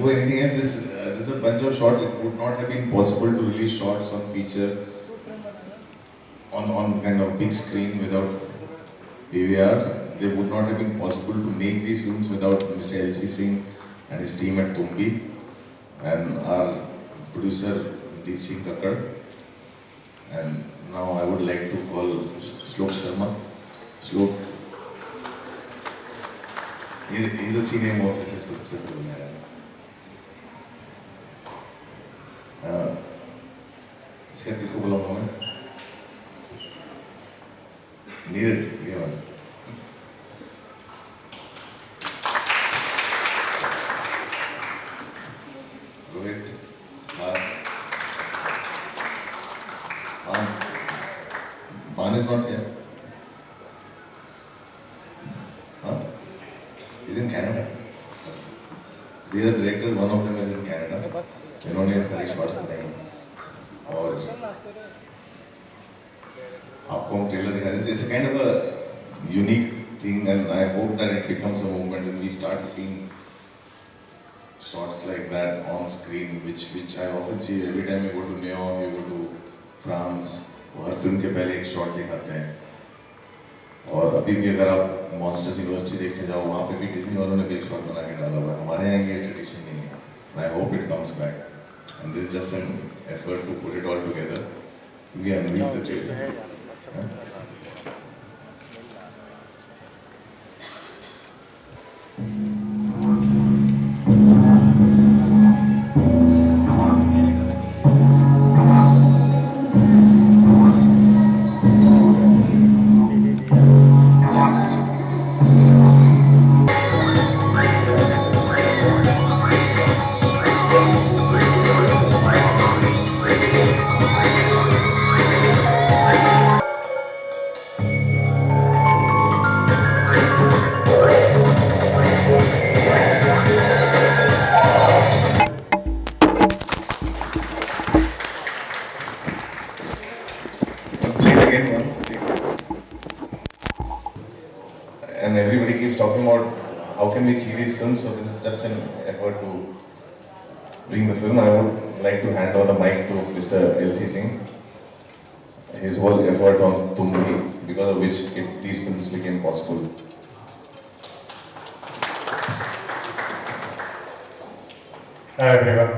before anything else, this is a bunch of shots. It would not have been possible to release shots on feature on kind of big screen without PVR. They would not have been possible to make these films without Mr. L.C. Singh and his team at Tumbi and our producer Deep Singh Kakkad. And now I would like to call Shlok Sharma. Shlok, he's the senior most, इसलिए इसको सबसे पहले बुलाया है। इसका किसको बुलाऊंगा मैं? नीरज, ये वाला। Rohit, Maan is not here. Huh? He's in Canada. So, these are directors, one of them is in Canada. इन्होंने सारी शॉट्स बताई और आपको हम ट्रेलर दिखा रहे हैं. It's a kind of a unique thing and I hope that it becomes a movement and we start seeing shots like that on screen which I often see every time you go to New York, you go to France. Her film के पहले एक shot दिखाते हैं और अभी भी अगर आप मॉन्स्टर्स यूनिवर्सिटी देखने जाओ वहाँ पे भी डिज्नी वालों ने भी एक शॉट बना के डाला हुआ है. हमारे यहाँ ये ट्रेडिशन नहीं है. I hope it comes back and this is just an effort to put it all together. We unveil the trailer. And everybody keeps talking about how can we see these films, so this is just an effort to bring the film. I would like to hand over the mic to Mr. L.C. Singh. His whole effort on Tumbi, because of which these films became possible. Hi everyone.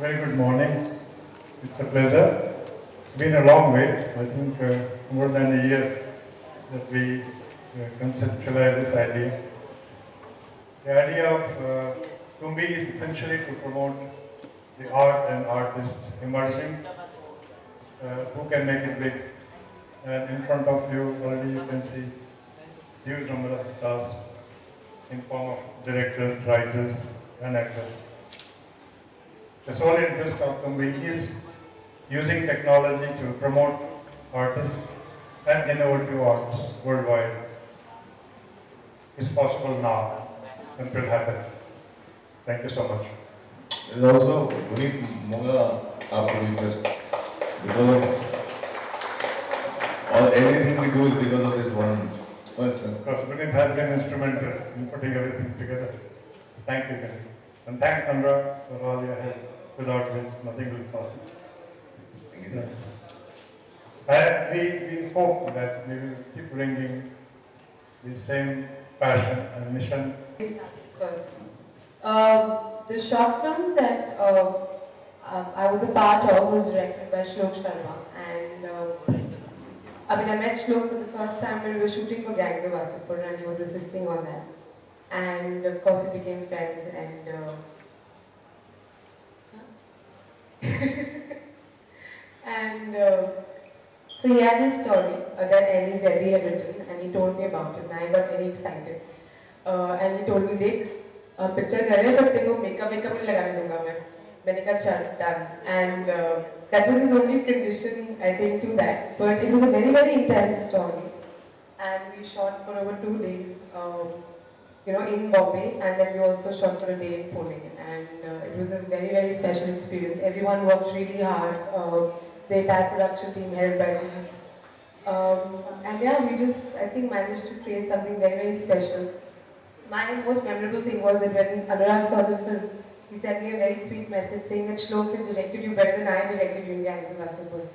Very good morning. It's a pleasure. It's been a long wait. I think more than a year that we conceptualized this idea. The idea of Tumbi is essentially to promote the art and artists emerging who can make it big. And in front of you already you can see huge number of stars in form of directors, writers and actors. The sole interest of Tumbi is using technology to promote artists and innovative arts worldwide. It's possible now and will happen. Thank you so much. There is also Vineet Moga, our producer. Because of everything we do is because of this one. Because Vineet has been instrumental in putting everything together. Thank you, Vineet. And thanks, Sandra, for all your help, without which nothing will be possible. Thank you. Yes. And we hope that we will keep bringing the same passion and mission. The short film that I was a part of was directed by Shlok Sharma, and I met Shlok for the first time when we were shooting for Gangs of Wasseypur, and he was assisting on that. And of course we became friends, and so he had this story that Ellie Zeddy had written, and he told me about it, and I got very excited. And he told me, "Dekh, picture kar rahe, but देखो makeup नहीं लगाने दूँगा मैं." मैंने कहा चल, done. And that was his only condition, I think, to that. But it was a very, very intense story, and we shot for over 2 days, in Bombay, and then we also shot for a day in Pune. And it was a very, very special experience. Everyone worked really hard. The entire production team held by me. And yeah, we just, I think, managed to create something very, very special. My most memorable thing was that when Anurag saw the film, he sent me a very sweet message saying that Shlok has directed you better than I directed you in Gangs of Wasseypur.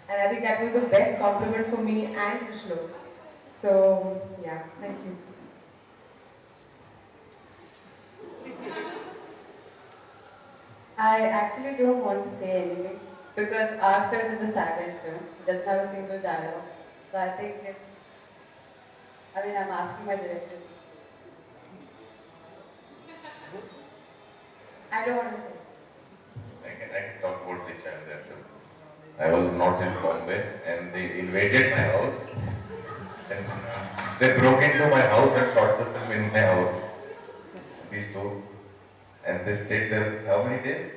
And I think that was the best compliment for me and for Shlok. So, yeah, thank you. I actually don't want to say anything because our film is a silent film. It doesn't have a single dialogue. So I think it's, I mean, I'm asking my director. I don't want to say. I can talk about which I was there too. I was not in Bombay and they invaded my house and they broke into my house and shot the film in my house. These two. And they stayed there how many days?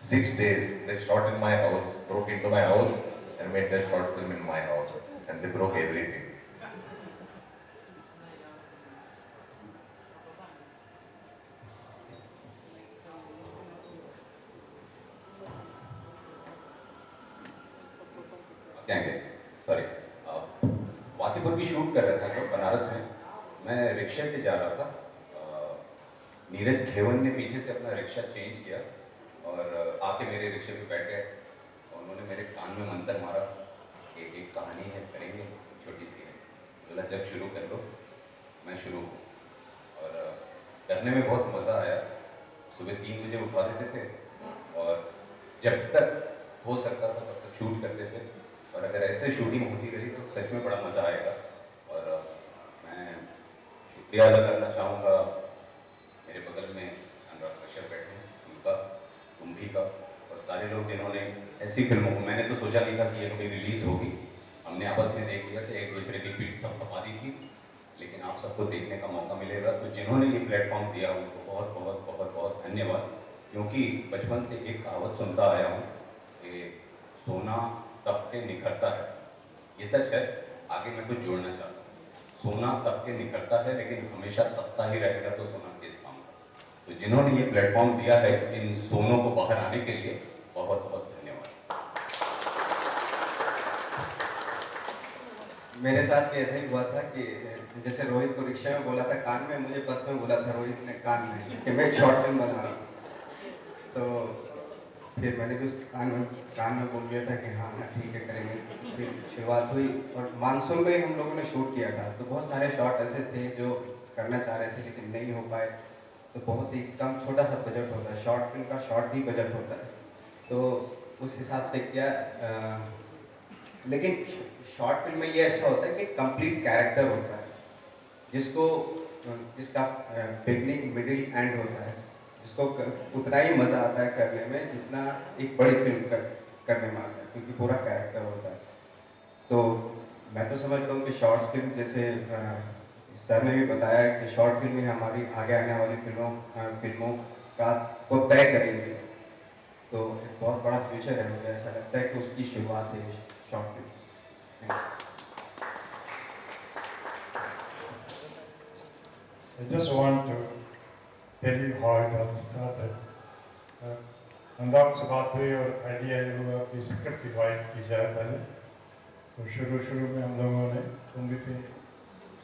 6 days. They shot in my house, broke into my house and made their short film in my house. And they broke everything. क्या sorry Wasseypur की shoot कर रहा था तो बनारस में मैं रिक्शे से जा रहा था। नीरज खेवन ने पीछे से अपना रिक्शा चेंज किया और आके मेरे रिक्शे पे बैठ गए और उन्होंने मेरे कान में मंत्र मारा कि एक कहानी है करेंगे छोटी सी है। बोला जब शुरू कर लो मैं शुरू हूँ और करने में बहुत मज़ा आया। सुबह 3 बजे उठा देते थे और जब तक हो सकता था तब तक शूट करते थे और अगर ऐसे शूटिंग होती रही तो सच में बड़ा मज़ा आएगा। और मैं शुक्रिया अदा करना चाहूँगा मेरे बगल में अनुराग कश्यप बैठे हैं उनका, तुम्भी का और सारे लोग जिन्होंने ऐसी फिल्मों को, मैंने तो सोचा नहीं था कि ये कभी रिलीज़ होगी। हमने आपस में देख लिया था, एक दूसरे की पीठ थपथपा दी थी, लेकिन आप सबको देखने का मौका मिलेगा। तो जिन्होंने ये प्लेटफॉर्म दिया उनको बहुत बहुत बहुत बहुत धन्यवाद। क्योंकि बचपन से एक कहावत सुनता आया हूँ कि सोना तप के निखरता है। ये सच है, आगे मैं कुछ जोड़ना चाहता हूँ। सोना तप के निखरता है लेकिन हमेशा तपता ही रहेगा तो सोना किस काम का। तो जिन्होंने ये प्लेटफॉर्म दिया है इन सोनों को बाहर आने के लिए बहुत बहुत धन्यवाद। मेरे साथ भी ऐसा ही हुआ था कि जैसे रोहित को रिक्शा में बोला था कान में, मुझे बस में बोला था रोहित ने कान में कि मैं शॉर्ट फिल्म बना रहा हूँ। तो फिर मैंने भी उस कान में बोल दिया था कि हाँ ना ठीक है करेंगे। फिर शुरुआत हुई और मानसून में ही हम लोगों ने शूट किया था। तो बहुत सारे शॉट ऐसे थे जो करना चाह रहे थे लेकिन नहीं हो पाए। तो बहुत ही कम छोटा सा बजट होता है, शॉर्ट फिल्म का शॉर्ट भी बजट होता है। तो उस हिसाब से किया। लेकिन शॉर्ट फिल्म में ये अच्छा होता है कि कंप्लीट कैरेक्टर होता है जिसका बिगनिंग मिडिल एंड होता है, जिसको उतना ही मज़ा आता है करने में जितना एक बड़ी फिल्म करने में आता है, क्योंकि पूरा कैरेक्टर होता है। तो मैं तो समझता हूँ कि शॉर्ट फिल्म जैसे सर ने भी बताया कि शॉर्ट फिल्म ही हमारी आगे आने वाली फिल्मों का को तय करेंगे। तो एक बहुत बड़ा फ्यूचर है, मुझे ऐसा लगता है कि उसकी शुरुआत है शॉर्ट फिल्म से। I just want to tell you how it all started. अनुराग से बात हुई और आइडिया ये हुआ कि स्क्रिप्ट डिवाइड की जाए पहले। तो शुरू में हम लोगों ने तुम्भी पे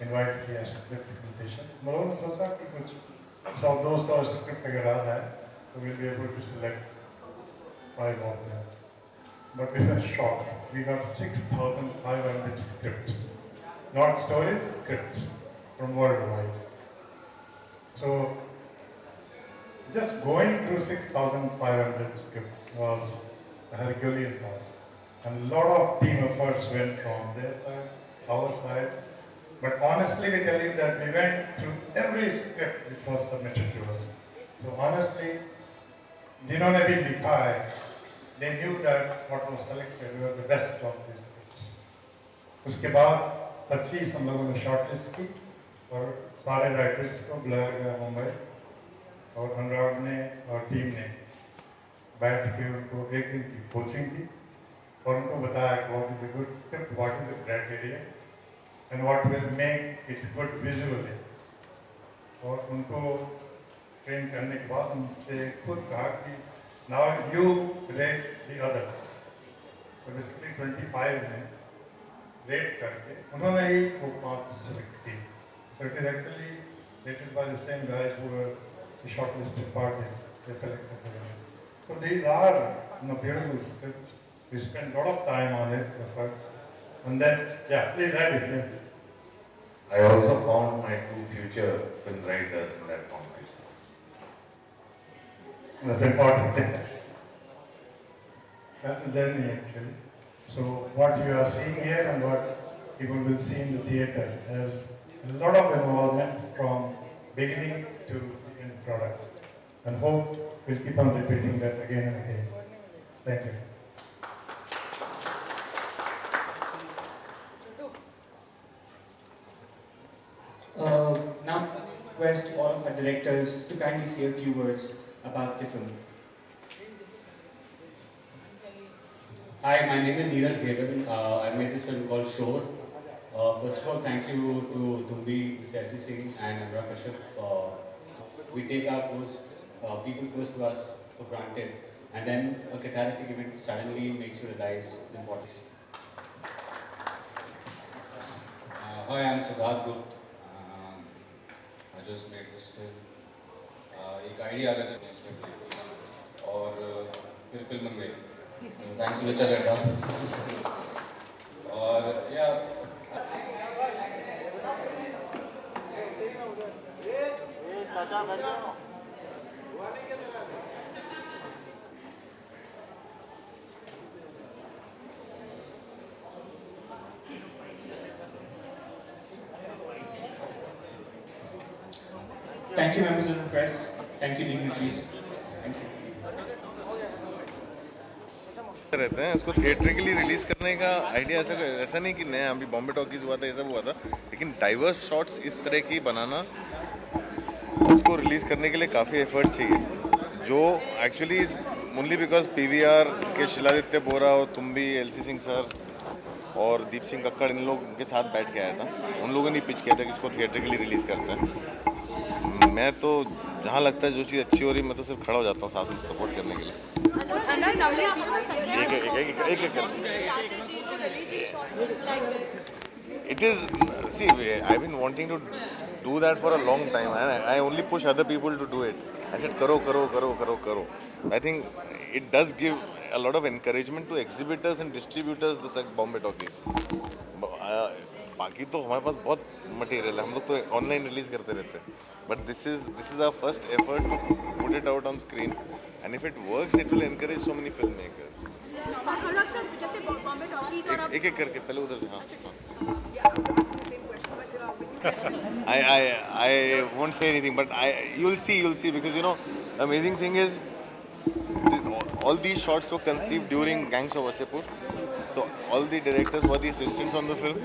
इनवाइट किया स्क्रिप्ट प्रेजेंटेशन। हम लोगों ने सोचा कि कुछ 100 दोस्त और स्क्रिप्ट अगर आ जाए तो we'll be able to select 5 of them. But we were shocked. We got 6,500 scripts, not stories, scripts from worldwide. So just going through 6,500 scripts was a Herculean task. And a lot of team efforts went from their side, our side. But honestly, we tell you that we went through every script which was submitted to us. So honestly, जिन्होंने भी लिखा है, they knew that what was selected were the best of these scripts. उसके बाद 25 हम लोगों ने shortlist की और सारे राइटर्स को बुलाया गया मुंबई और अनुराग ने और टीम ने बैठ के उनको एक दिन की कोचिंग की और उनको बताया what is the good script, what is the criteria and what will make it good visually. और उनको ट्रेन करने के बाद उनसे खुद कहा कि now you rate the others. तो बेसिकली 25 ने rate करके उन्होंने ही वो path select की. So it is actually rated by the same guys who were the shortlisted parties. They selected the winners. So these are, beautiful scripts. We spent a lot of time on it, efforts. And then, yeah, please add it. Yeah. I also found my two future film writers in that competition. That's important. That's the journey actually. So what you are seeing here and what people will see in the theater has a lot of involvement from beginning to the end product. And hope we'll keep on repeating that again and again. Thank you. Now, request all of our directors to kindly say a few words about the film. Hi, my name is Neeraj Devan. I made this film called Shore. First of all, thank you to Tumbi, Mr. L.C. Singh and Anurag Kashyap. We take our people close to us for granted, and then a cathartic event suddenly makes you realize the importance. Hi, I'm Siddharth Gupta. I just made this film. एक idea आ गया था इसमें play की और फिर film बन गई. Thanks to Richard Redda. और yeah. Thank you, members of the press. Thank you, dignitaries. Thank you. रहते हैं इसको थिएट्रिकली रिलीज करने का आइडिया ऐसा नहीं कि नया अभी बॉम्बे टॉकीज हुआ था, ये सब हुआ था, लेकिन डाइवर्स शॉट्स इस तरह की बनाना, उसको रिलीज करने के लिए काफ़ी एफर्ट चाहिए, जो एक्चुअली ओनली बिकॉज पीवीआर के शिलादित्य बोरा और तुम्बी, एलसी सिंह सर और दीप सिंह कक्कड़ इन लोगों के साथ बैठ के आया था. उन लोगों ने पिच किया था कि इसको थिएट्रिकली रिलीज करते हैं. मैं तो जहाँ लगता है जो चीज़ अच्छी हो रही मैं तो सिर्फ खड़ा हो जाता हूँ साथ में सपोर्ट करने के लिए. एक It is, see, I've been wanting to do that for a long time and I only push other people to do it. I said karo. I think it does give a lot of encouragement to exhibitors and distributors the Bombay Talkies. बाकी तो हमारे पास बहुत material है, हम लोग तो online release करते रहते हैं, but this is our first effort to put it out on screen and if it works it will encourage so many film makers. एक करके पहले उधर से. I won't say anything, but you'll see because the amazing thing is all these shots were conceived during Gangs of Wasseypur. So all the directors were the assistants on the film,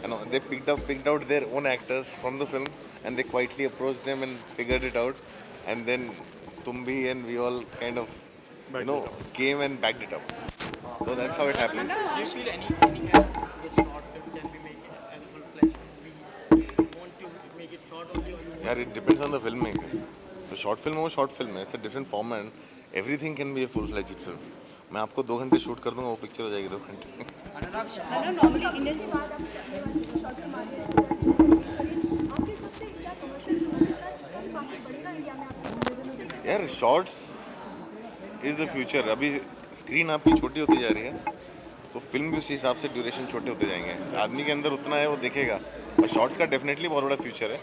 and they picked out their own actors from the film, and they quietly approached them and figured it out, and then Tumbi and we all kind of came and backed it up. So that's how it happened. Do you feel any gap this short film can be made as a full-fledged movie? Want to make it short only, or you want? Yeah, it depends on the filmmaker. So short film हो short film है, it's a different format. Everything can be a full-fledged film. मैं आपको 2 घंटे shoot कर दूंगा, वो picture हो जाएगी 2 घंटे. नॉर्मली इंडियन के बाद आप शॉर्ट फिल्म आते हैं आपके हिसाब से क्या कमर्शियल मार्केट बढ़ेगा इंडिया में? यार शॉर्ट्स इज द फ्यूचर. अभी स्क्रीन आपकी छोटी होती जा रही है तो फिल्म भी उसी हिसाब से ड्यूरेशन छोटे होते जाएंगे. आदमी के अंदर उतना है वो देखेगा, और शॉर्ट्स का डेफिनेटली बहुत बड़ा फ्यूचर है.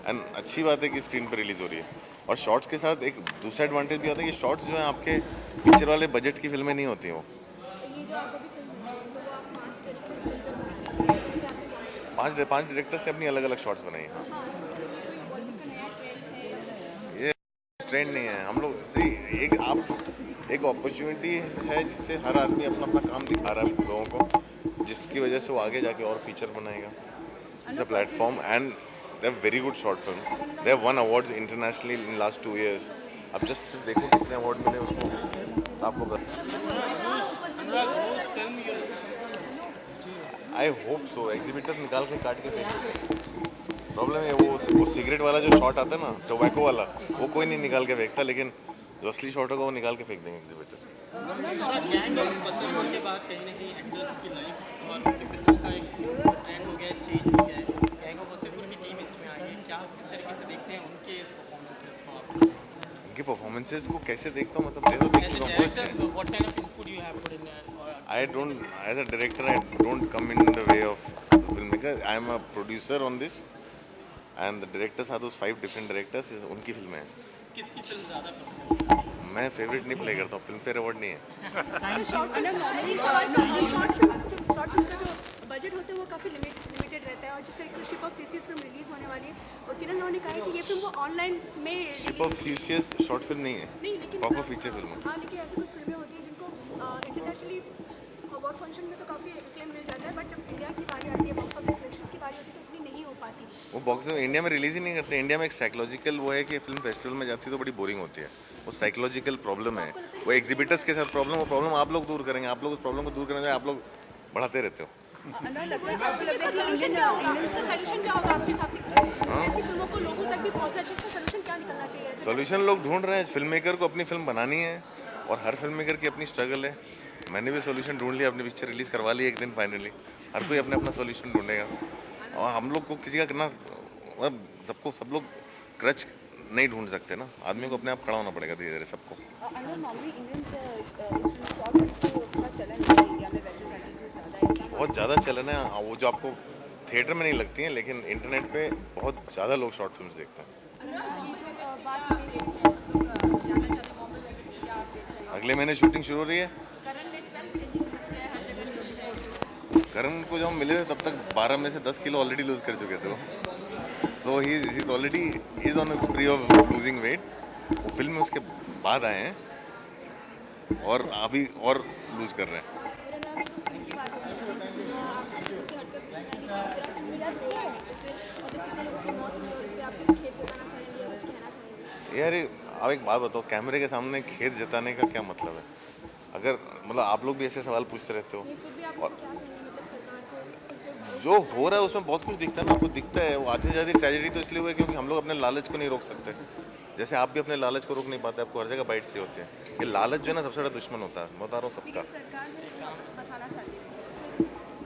एंड अच्छी बात है कि स्क्रीन पर रिलीज़ हो रही है. और शॉर्ट्स के साथ एक दूसरा एडवांटेज भी होता है कि शॉर्ट्स जो है आपके पिक्चर वाले बजट की फिल्में नहीं होती वो. ये जो आपको भी फिल्म है तो वो आप 5 डायरेक्टर्स मिलकर बनाए हैं. 5 डायरेक्टर्स ने अपनी अलग अलग शॉर्ट्स बनाई हैं. हाँ तो ये कोई बॉलीवुड का नया ट्रेंड है? ये ट्रेंड नहीं है. हम लोग सही एक अपॉर्चुनिटी है जिससे हर आदमी अपना अपना काम दिखा रहा है लोगों को, जिसकी वजह से वो आगे जाके और फीचर बनाएगा. It's a platform and they are very good short film. They have won awards internationally in last 2 years. अब जस्ट देखो कितने अवार्ड मिले उसको, आपको आई होप सो. एग्जीबिटर निकाल के काट के फेंक. प्रॉब्लम है वो सिगरेट वाला जो शॉट आता है ना, टोबैको वाला, वो कोई नहीं निकाल के फेंकता, लेकिन जो असली शॉट होगा वो निकाल के फेंक देंगे एग्जीबिटर. गैंग ऑफ वासेपुर के बाद कहीं ना कहीं एक्टर्स की लाइफ और उनकी फिल्मों का एक ट्रेंड हो गया है, चेंज हो गया है। गैंग ऑफ वासेपुर की टीम इसमें आई है, क्या किस तरीके से देखते हैं उनके इस परफॉर्मेंसेस को आप? उनके परफॉर्मेंसेस को कैसे देखता हूँ, मतलब देखो एज देखो अ बहुत अच्छे director, what kind of input you have put in I don't, as a director, I don't come in the way of the filmmaker. I am a producer on this, and the directors are those 5 different directors. उनकी फिल्में हैं। किसकी film ज़्यादा पसंद है? मैं favourite नहीं play करता हूँ, फिल्म फेयर अवार्ड नहीं है। शॉर्ट फिल्म का जो बजट होता है वो काफ़ी लिमिटेड रहता है, और जिस तरीके से ship of thesis film release होने वाली है, और किरण राव ने कहा है कि ये फिल्म वो ऑनलाइन में ship of thesis short film नहीं है, नहीं, लेकिन प्रॉपर फीचर फिल्म है। हाँ, लेकिन ऐसी कुछ फिल्में होती हैं जिनको इंटरनेशनली अवार्ड फंक्शन में तो काफ़ी एक्लेम मिल जाता है, बट जब इंडिया की बारी आती है, बॉक्स ऑफिस कलेक्शंस की बारी होती है, तो इतनी नहीं हो पाती। वो बॉक्स इंडिया में रिलीज ही नहीं करते। इंडिया में एक साइकोलॉजिकल वो है कि फिल्म फेस्टिवल में जाती है तो बड़ी बोरिंग होती है, वो साइकोलॉजिकल प्रॉब्लम है, वो एग्जिबिटर्स के साथ प्रॉब्लम, वो प्रॉब्लम आप लोग दूर करेंगे, आप लोग उस प्रॉब्लम को दूर करने आप लोग बढ़ाते रहते हो। सोल्यूशन क्या होगा आपके हिसाब से? ऐसी फिल्मों को लोगों तक भी पहुंचना चाहिए, इसका सोल्यूशन क्या निकलना चाहिए? सॉल्यूशन लोग ढूंढ रहे हैं, फिल्म मेकर को अपनी फिल्म बनानी है और हर फिल्म मेकर की अपनी स्ट्रगल है। मैंने भी सॉल्यूशन ढूंढ लिया, अपनी पिक्चर रिलीज़ करवा ली एक दिन फाइनली। हर कोई अपना अपना सॉल्यूशन ढूंढेगा, और हम लोग को किसी का करना, सबको सब लोग क्रच नहीं ढूंढ सकते ना, आदमी को अपने आप खड़ा होना पड़ेगा धीरे धीरे सबको। बहुत ज़्यादा चलन है, वो जो आपको थिएटर में नहीं लगती हैं, लेकिन इंटरनेट पे बहुत ज़्यादा लोग शॉर्ट फिल्म्स देखते हैं। अगले महीने शूटिंग शुरू हो रही है। करण को जब हम मिले थे तब तक 12 में से 10 किलो ऑलरेडी लूज कर चुके थे, तो he is already is on a स्प्री of losing weight. वो फिल्म में उसके बाद आए हैं और अभी और लूज कर रहे हैं। यार अब एक बात बताओ, कैमरे के सामने खेत जताने का क्या मतलब है? अगर मतलब आप लोग भी ऐसे सवाल पूछते रहते हो, और जो हो रहा है उसमें बहुत कुछ दिखता है ना, आपको दिखता है। वो आधी ज़्यादा ट्रेजेडी तो इसलिए हुआ है क्योंकि हम लोग अपने लालच को नहीं रोक सकते। जैसे आप भी अपने लालच को रोक नहीं पाते, आपको हर जगह बाइट से होते हैं। ये लालच जो है ना सबसे बड़ा दुश्मन होता है, मैं बता रहा हूँ सबका।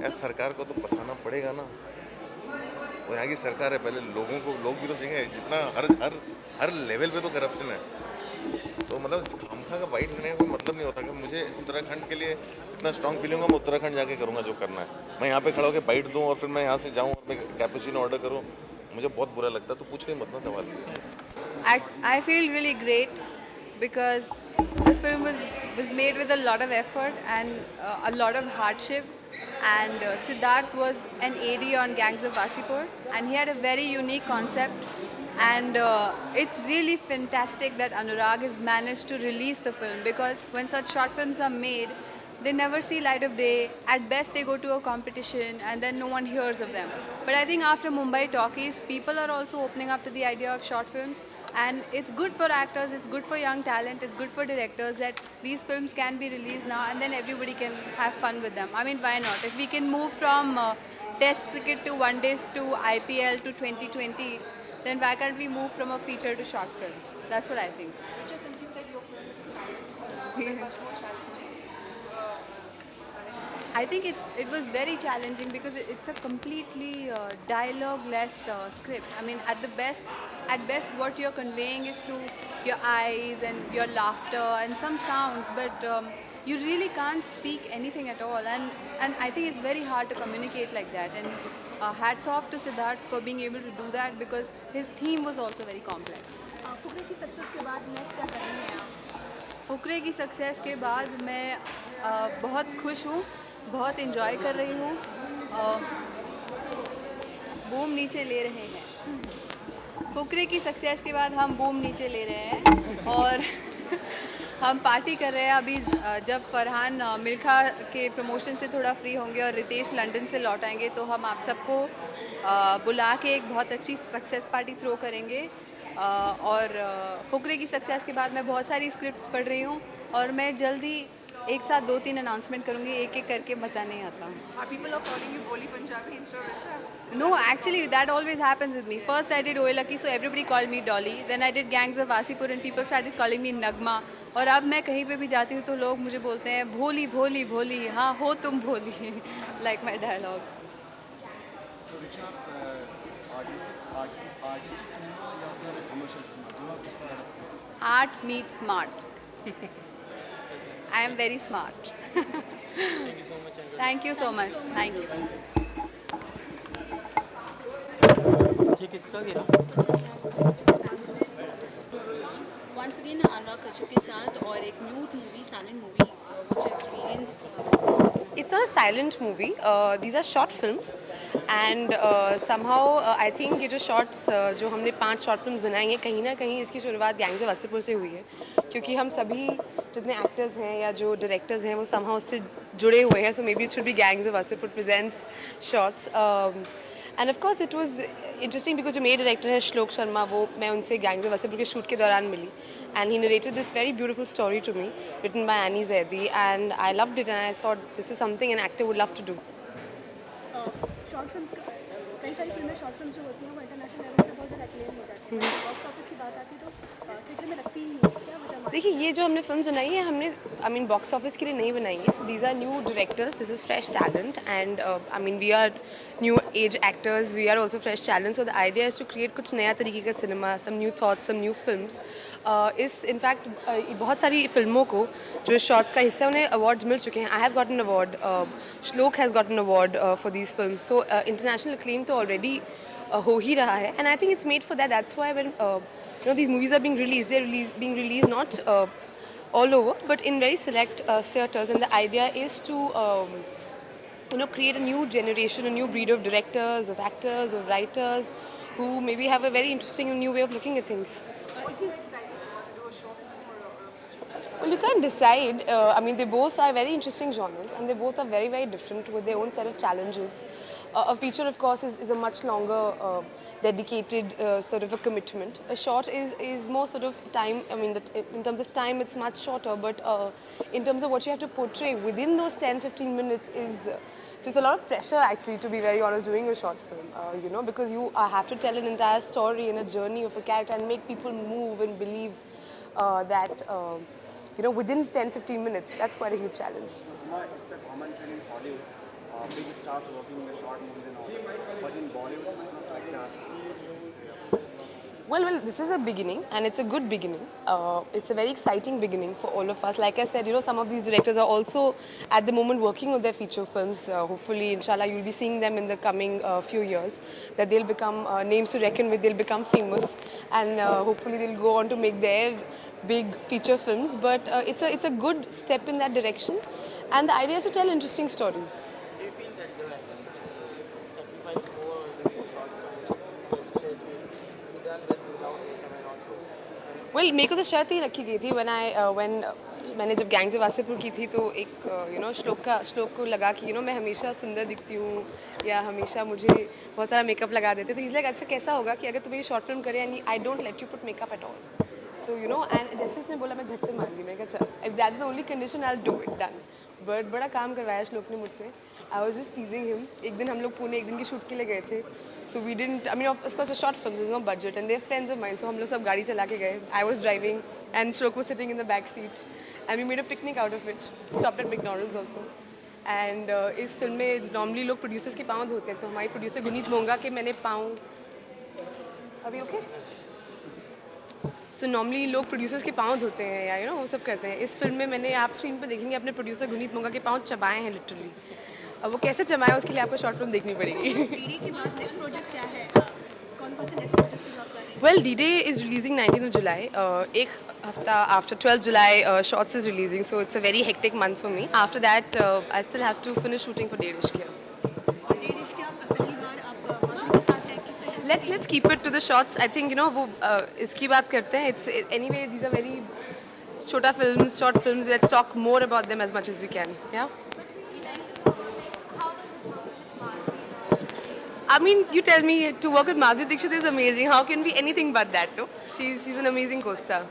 यार सरकार को तो बसाना पड़ेगा ना, वो यहाँ की सरकार है, पहले लोगों को, लोग भी तो सीखें। जितना हर लेवल पे तो करप्शन है, तो मतलब खामखा का बाइट लेने का कोई मतलब नहीं होता। कि मुझे उत्तराखंड के लिए इतना स्ट्रॉन्ग फीलिंग होगा, मैं उत्तराखंड जाके करूँगा जो करना है। मैं यहाँ पे खड़ा होकर बाइट दूँ और फिर मैं यहाँ से जाऊँ और मैं कैपुचिनो ऑर्डर करूँ, मुझे बहुत बुरा लगता है। तो पूछो ही मत ना सवाल। I feel really great because the film was made with a lot of effort and a lot of hardship, and Siddharth was an AD on Gangs of Wasseypur, and he had a very unique concept, and it's really fantastic that Anurag has managed to release the film, because when such short films are made, they never see light of day. At best they go to a competition and then no one hears of them. But I think after Mumbai Talkies, people are also opening up to the idea of short films, and it's good for actors, it's good for young talent, it's good for directors that these films can be released now, and then everybody can have fun with them. I mean, why not? If we can move from test cricket to one days to IPL to 2020, then why can't we move from a feature to short film? That's what I think. Since you said your film is much more challenging. I think it was very challenging because it's a completely dialogue-less script. I mean, at best, what you're conveying is through your eyes and your laughter and some sounds, but you really can't speak anything at all. And I think it's very hard to communicate like that. And hats off to Siddharth for being able to do that, because his theme was also very complex. Fukrey की success के बाद next क्या करेंगे आप? फुकरे की success के बाद मैं बहुत खुश हूँ, बहुत एंजॉय कर रही हूँ, बूम नीचे ले रहे हैं। फुकरे की सक्सेस के बाद हम बूम नीचे ले रहे हैं और हम पार्टी कर रहे हैं। अभी जब फरहान मिल्खा के प्रमोशन से थोड़ा फ्री होंगे और रितेश लंदन से लौट आएंगे, तो हम आप सबको बुला के एक बहुत अच्छी सक्सेस पार्टी थ्रो करेंगे। और फुकरे की सक्सेस के बाद मैं बहुत सारी स्क्रिप्ट्स पढ़ रही हूँ और मैं जल्दी एक साथ 2-3 अनाउंसमेंट करूँगी, एक-एक करके मज़ा नहीं आता. Are people are calling you Boli Punjabi instead of Richa? No, actually that always happens with me. First I did Oye Lucky, so everybody called me Dolly. Then I did Gangs of Wasipur and people started calling me Nagma. और अब मैं कहीं पे भी जाती हूँ तो लोग मुझे बोलते हैं भोली भोली भोली, हाँ हो तुम भोली, like my dialogue. So Richa, artistic cinema या फिर commercial cinema, दोनों किसको ज़्यादा पसंद है? Art meets smart. I am very smart. Thank you so much. and good luck. Thank you so much. Thank you. ये किसका गिरा? Once again अनुराग कश्यप के साथ और एक nude movie, silent movie, what's your experience? It's not a silent movie. These are short films, and somehow I think ये जो shorts जो हमने 5 short films बनाई हैं, कहीं ना कहीं इसकी शुरुआत गैंग्स ऑफ वासेपुर से हुई है, क्योंकि हम सभी जितने एक्टर्स हैं या जो डायरेक्टर्स हैं वो somehow उससे जुड़े हुए हैं. So maybe it should be Gangs of Wasipur presents shorts. And of course it was interesting because जो मेरे डायरेक्टर है श्लोक शर्मा, वो मैं उनसे गैंग्स ऑफ वासेपुर के शूट के दौरान मिली, and he narrated this very beautiful story to me, written by Annie Zaidi, and I loved it, and I thought this is something an actor would love to do. Short film कई सारी फिल्में short film जो होती हैं वो international level पे बहुत ज़्यादा एक्लेम हो जाती हैं. बॉक्स ऑफिस की बात आती है तो थिएटर में रखती ही नहीं है. क्या वजह? देखिए ये जो हमने फिल्म बनाई है हमने आई मीन बॉक्स ऑफिस के लिए नहीं बनाई है. These are new directors, this is fresh talent, and I mean we are new age actors, we are also fresh talent. So the idea is to create कुछ नया तरीके का cinema, some new thoughts, some new films. इस in fact बहुत सारी फिल्मों को जो शॉर्ट्स का हिस्सा उन्हें अवार्ड्स मिल चुके हैं. आई हैव गॉटन अवार्ड, श्लोक has gotten award for these film. So international acclaim तो ऑलरेडी हो ही रहा है, and I think it's made for that. That's why when you know these movies are being released, being released not all over but in very select theatres, and the idea is to create a new generation, a new breed of directors, of actors, of writers who maybe have a very interesting and new way of looking at things. Well, you can't decide. I mean, they both are very interesting genres, and they both are very, very different with their own set of challenges. A feature, of course, is a much longer, dedicated sort of a commitment. A short is more sort of time. I mean, in terms of time, it's much shorter. But in terms of what you have to portray within those 10-15 minutes so it's a lot of pressure, actually, to be very honest, doing a short film. Because you have to tell an entire story and a journey of a character and make people move and believe that. Within 10-15 minutes, that's quite a huge challenge. It's a common trend in Hollywood. Big stars working in the short movies and all. But in Bollywood, it's not like that. Well, this is a beginning, and it's a good beginning. It's a very exciting beginning for all of us. Like I said, some of these directors are also at the moment working on their feature films. Hopefully, inshallah, you'll be seeing them in the coming few years. That they'll become names to reckon with. They'll become famous, and hopefully, they'll go on to make their big feature films. But it's a good step in that direction, and the idea is to tell interesting stories. Do you feel that the actors sacrifice more in the short films, as you said, to be done without makeup and also? Well, मेरे को तो शर्त ही रखी गई थी when मैंने जब gangs of Wasseypur की थी तो एक श्लोक को लगा कि मैं हमेशा सुंदर दिखती हूँ या हमेशा मुझे बहुत सारा मेकअप लगा देते, तो इसलिए अच्छा कैसा होगा कि अगर तुम्हें ये शॉर्ट फिल्म करे and I don't let you put makeup at all. So and जैसे उसने बोला मैं झट से मान गई. मैंने कहा if that's the only condition I'll do it, done. But बड़ा काम करवाया श्लोक ने मुझसे. I was just teasing him. एक दिन हम लोग पुणे एक दिन की शूट के लिए गए थे. So we didn't. I mean, of course, a short film. There's no budget, and they're friends of mine. So हम लोग सब गाड़ी चला के गए. I was driving, and Shlok was sitting in the back seat, and we made a picnic out of it. Stopped at McDonald's also. And इस film में normally लोग producers के पाँव धोते हैं, तो हमारे producer गुनीत मोंगा के मैंने पाँव. अभी okay? So normally लोग producers के पाँव धोते हैं या वो सब करते हैं. इस फिल्म में मैंने आप स्क्रीन पर देखेंगे अपने producer गुनीत मोंगा के पाँव चबाए हैं literally. अब वो कैसे चबाया उसके लिए आपको शॉर्ट फिल्म देखनी पड़ेगी. डीडी के बाद नेक्स्ट प्रोजेक्ट क्या है? कौन-कौन से नेक्स्ट प्रोजेक्ट से जॉब कर रहे हैं? Well, D-Day is releasing 19th of July. एक हफ्ता after 12th July, Shorts is releasing, so it's a very hectic month for me. After that, I still have to finish shooting for Dead Ishqiya. और डेढ़ इश्किया पहली बार आप माधुरी के साथ हैं, किस तरह? Let's keep it to the shots. I think वो इसकी बात करते हैं. It's anyway these are very छोटा films, short films. Let's talk more about them as much as we can. Yeah. I mean, you tell me, to work with Madhuri Dixit is amazing. How can be anything but that, no? She's an amazing co-star.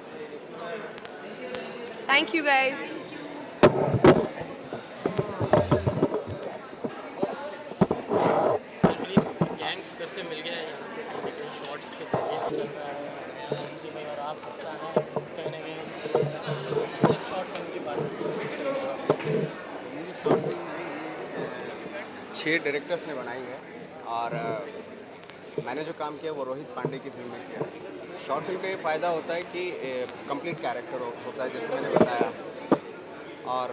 Thank you, guys. 6 directors ने बनाई है और मैंने जो काम किया वो रोहित पांडे की फिल्म में किया। शॉर्ट फिल्म का ये फ़ायदा होता है कि कंप्लीट कैरेक्टर होता है, जैसे मैंने बताया, और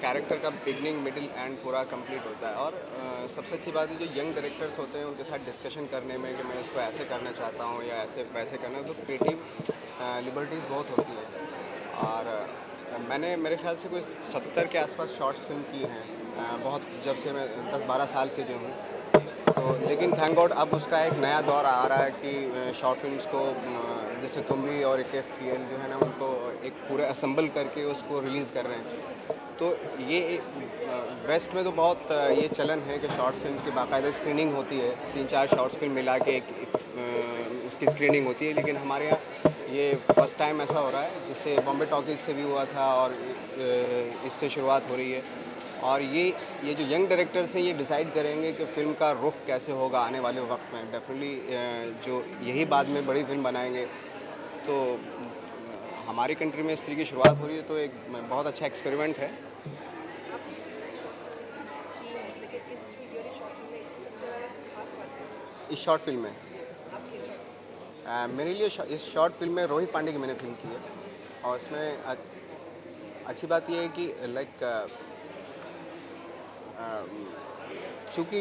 कैरेक्टर का बिगनिंग मिडिल एंड पूरा कंप्लीट होता है। और सबसे अच्छी बात है जो यंग डायरेक्टर्स होते हैं उनके साथ डिस्कशन करने में कि मैं इसको ऐसे करना चाहता हूँ या ऐसे वैसे करना है, तो क्रिएटिव लिबर्टीज़ बहुत होती है। और मैंने मेरे ख्याल से कोई 70 के आसपास शॉर्ट फिल्म की हैं, बहुत जब से मैं 10-12 साल से जो हूँ। तो लेकिन थैंक गॉड अब उसका एक नया दौर आ रहा है कि शॉर्ट फिल्म्स को जैसे तुम भी और KFTL जो है ना उनको एक पूरे असम्बल करके उसको रिलीज़ कर रहे हैं। तो ये वेस्ट में तो बहुत ये चलन है कि शॉर्ट फिल्म की बाकायदा स्क्रीनिंग होती है, 3-4 शॉर्ट्स फिल्म मिला के उसकी स्क्रीनिंग होती है। लेकिन हमारे यहाँ ये फर्स्ट टाइम ऐसा हो रहा है, जिससे बॉम्बे टॉकीज से भी हुआ था और इससे शुरुआत हो रही है। और ये जो यंग डायरेक्टर्स हैं ये डिसाइड करेंगे कि फ़िल्म का रुख कैसे होगा आने वाले वक्त में। डेफिनेटली जो यही बाद में बड़ी फिल्म बनाएंगे। तो हमारी कंट्री में इस तरीके की शुरुआत हो रही है, तो एक बहुत अच्छा एक्सपेरिमेंट है। इस शॉर्ट फिल्म में मेरे लिए इस शॉर्ट फिल्म में रोहित पांडे की मैंने फिल्म की है। और इसमें अच्छी बात यह है कि चूँकि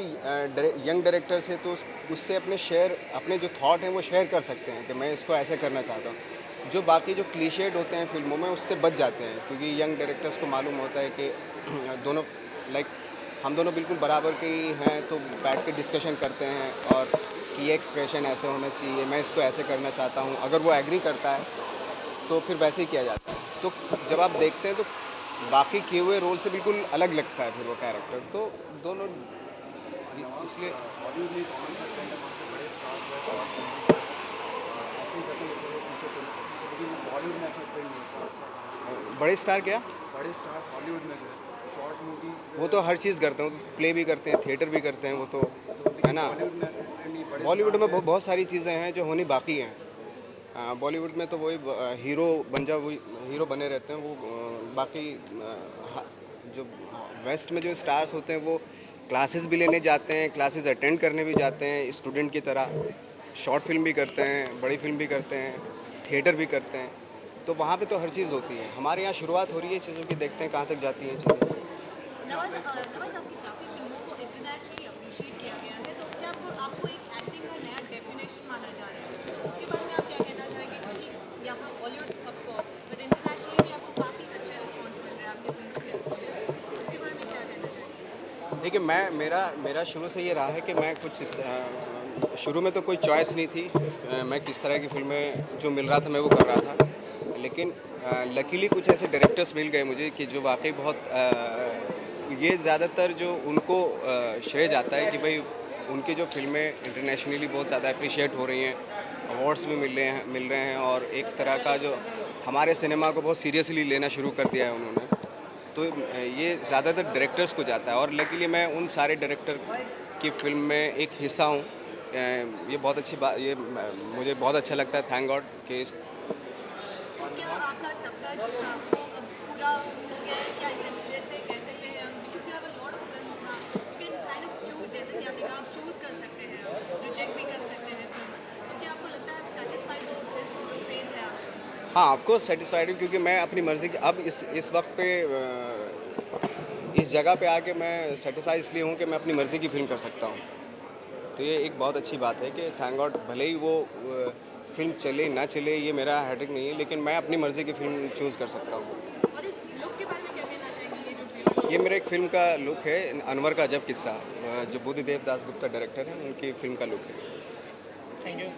यंग डायरेक्टर्स है तो उससे अपने जो थॉट हैं वो शेयर कर सकते हैं कि मैं इसको ऐसे करना चाहता हूँ। जो बाकी जो क्लीशेड होते हैं फिल्मों में उससे बच जाते हैं, क्योंकि यंग डायरेक्टर्स को मालूम होता है कि दोनों हम दोनों बिल्कुल बराबर के ही हैं, तो बैठ के डिस्कशन करते हैं और कि ये एक्सप्रेशन ऐसे होना चाहिए, मैं इसको ऐसे करना चाहता हूँ। अगर वो एग्री करता है तो फिर वैसे ही किया जाता है। तो जब आप देखते हैं तो बाकी किए हुए रोल से बिल्कुल अलग लगता है फिर वो कैरेक्टर। तो दोनों इसलिए बॉलीवुड में कौन सा ट्रेंड है, वहाँ पे बड़े स्टार्स हैं शॉर्ट फिल्म ऐसे ही करते हैं जैसे वो फीचर फिल्म करते हैं, लेकिन बॉलीवुड में ऐसा ट्रेंड नहीं होता। बड़े स्टार क्या? बड़े स्टार्स हॉलीवुड में जो है शॉर्ट मूवीज़ वो तो हर चीज़ करते हैं, प्ले भी करते हैं, थिएटर भी करते हैं, वो तो है ना। बॉलीवुड में बहुत सारी चीज़ें हैं जो होनी बाकी हैं। बॉलीवुड में तो वही हीरो बन जाओ, वही हीरो बने रहते हैं। वो बाकी जो वेस्ट में जो स्टार्स होते हैं वो क्लासेस भी लेने जाते हैं, क्लासेस अटेंड करने भी जाते हैं स्टूडेंट की तरह। शॉर्ट फिल्म भी करते हैं, बड़ी फिल्म भी करते हैं, थिएटर भी करते हैं। तो वहाँ पे तो हर चीज़ होती है। हमारे यहाँ शुरुआत हो रही है चीज़ों की, देखते हैं कहाँ तक जाती हैं चीज़ें। नवाज आपकी काफ़ी फिल्मों को इंटरनेशनली अप्रिशिएट किया गया है, तो क्या आपको एक एक्टिंग का नया डेफिनेशन माना जा रहा है? तो उसके बारे में आप क्या कहना चाहेंगे? क्योंकि यहाँ Bollywood of course but internationally भी आपको काफ़ी अच्छा रिस्पॉन्स मिल रहा है आपके फिल्म्स के, उसके बारे में क्या कहना चाहेंगे? देखिए मेरा शुरू से ये रहा है कि मैं कुछ शुरू में तो कोई चॉइस नहीं थी, मैं किस तरह की फिल्में जो मिल रहा था मैं वो कर रहा था। लेकिन लकीली कुछ ऐसे डायरेक्टर्स मिल गए मुझे कि जो वाकई बहुत ये ज़्यादातर जो उनको श्रेय जाता है कि भाई उनकी जो फिल्में इंटरनेशनली बहुत ज़्यादा अप्रिशिएट हो रही हैं, अवार्ड्स भी मिल रहे हैं और एक तरह का जो हमारे सिनेमा को बहुत सीरियसली लेना शुरू कर दिया है उन्होंने। तो ये ज़्यादातर डायरेक्टर्स को जाता है और लकीली मैं उन सारे डायरेक्टर की फिल्म में एक हिस्सा हूँ। ये बहुत अच्छी बात, ये मुझे बहुत अच्छा लगता है। थैंक गॉड कि क्या आपका सपना जो था वो अब पूरा हो गया है? क्या इसे जैसे कह सकते हैं because you have a lot of films now, you can kind of choose, जैसे कि आपने कहा चूज कर सकते हैं, रिजेक्ट भी कर सकते हैं फिल्म्स। तो क्या आपको लगता है सैटिस्फाइड हो इस जो फेज है आपका? हाँ, आपको सेटिस्फाइड हूँ क्योंकि मैं अपनी मर्ज़ी की अब इस वक्त पे इस जगह पे आके मैं सेटिस्फाइड इसलिए हूँ कि मैं अपनी मर्ज़ी की फ़िल्म कर सकता हूँ। तो ये एक बहुत अच्छी बात है कि थैंक गॉड भले ही वो फिल्म चले ना चले ये मेरा हेडेक नहीं है, लेकिन मैं अपनी मर्ज़ी की फ़िल्म चूज़ कर सकता हूँ। और इस लुक के बारे में क्या कहना चाहेंगे? ये जो ट्रेलर ये मेरे एक फ़िल्म का लुक है, अनवर का अजब किस्सा, जो बुद्धदेव दास गुप्ता डायरेक्टर हैं उनकी फ़िल्म का लुक है। Thank you.